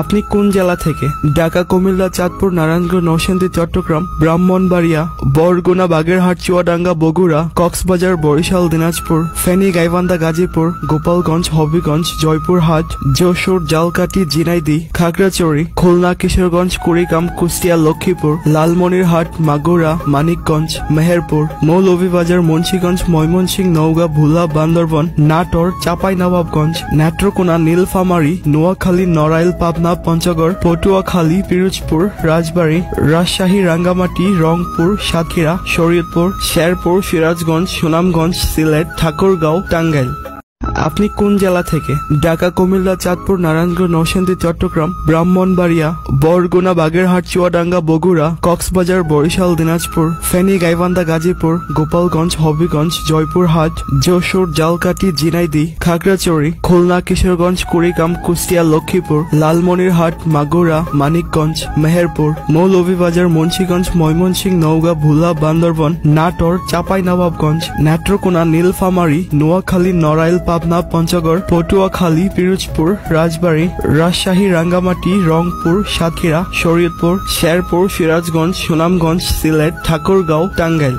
আপনি কোন জেলা থেকে? ঢাকা, কুমিল্লা, চাঁদপুর, নারায়ণগঞ্জ, নরসিংদী, চট্টগ্রাম, ব্রাহ্মণবাড়িয়া, বরগুনা, বাগেরহাট, চুয়াডাঙ্গা, বগুড়া, কক্সবাজার, বরিশাল, দিনাজপুর, ফেনী, গাইবান্ধা, গাজীপুর, গোপালগঞ্জ, হবিগঞ্জ, জয়পুরহাট, যশোর, ঝালকাঠি, ঝিনাইদহ, খাগড়াছড়ি, খুলনা, কিশোরগঞ্জ, কুড়িগ্রাম, কুষ্টিয়া, লক্ষ্মীপুর, লালমনিরহাট, মাগুরা, মানিকগঞ্জ, মেহেরপুর, মৌলভীবাজার, মুন্সিগঞ্জ, ময়মনসিংহ, নওগাঁ, ভোলা, বান্দরবান, নাটোর, চাঁপাইনবাবগঞ্জ, নেত্রকোনা, নীলফামারী, নোয়াখালী, নড়াইল, পাবনা, পঞ্চগড়, পটুয়াখালী, পিরোজপুর, রাজবাড়ী, রাজশাহী, রাঙ্গামাটি, রংপুর, সাতক্ষীরা, শরীয়তপুর, শেরপুর, সিরাজগঞ্জ, সুনামগঞ্জ, সিলেট, ঠাকুরগাঁও, টাঙ্গাইল। আপনি কোন জেলা থেকে? ঢাকা, কুমিল্লা, চাঁদপুর, নারায়ণগঞ্জ, নরসিংদী, চট্টগ্রাম, ব্রাহ্মণবাড়িয়া, বরগুনা, বাগেরহাট, চুয়াডাঙ্গা, বগুড়া, কক্সবাজার, বরিশাল, দিনাজপুর, ফেনী, গাইবান্ধা, গাজীপুর, গোপালগঞ্জ, হবিগঞ্জ, জয়পুরহাট, যশোর, ঝালকাঠি, ঝিনাইদহ, খাগড়াছড়ি, খুলনা, কিশোরগঞ্জ, কুড়িগ্রাম, কুষ্টিয়া, লক্ষ্মীপুর, লালমনিরহাট, মাগুরা, মানিকগঞ্জ, মেহেরপুর, মৌলভীবাজার, মুন্সিগঞ্জ, ময়মনসিংহ, নওগাঁ, ভোলা, বান্দরবান, নাটোর, চাঁপাইনবাবগঞ্জ, নেত্রকোনা, নীলফামারী, নোয়াখালী, নড়াইল, পাবনা, পঞ্চগড়, পটুয়াখালী, পিরোজপুর, রাজবাড়ী, রাজশাহী, রাঙ্গামাটি, রংপুর, সাতক্ষীরা, শরীয়তপুর, শেরপুর, সিরাজগঞ্জ, সুনামগঞ্জ, সিলেট, ঠাকুরগাঁও, টাঙ্গাইল।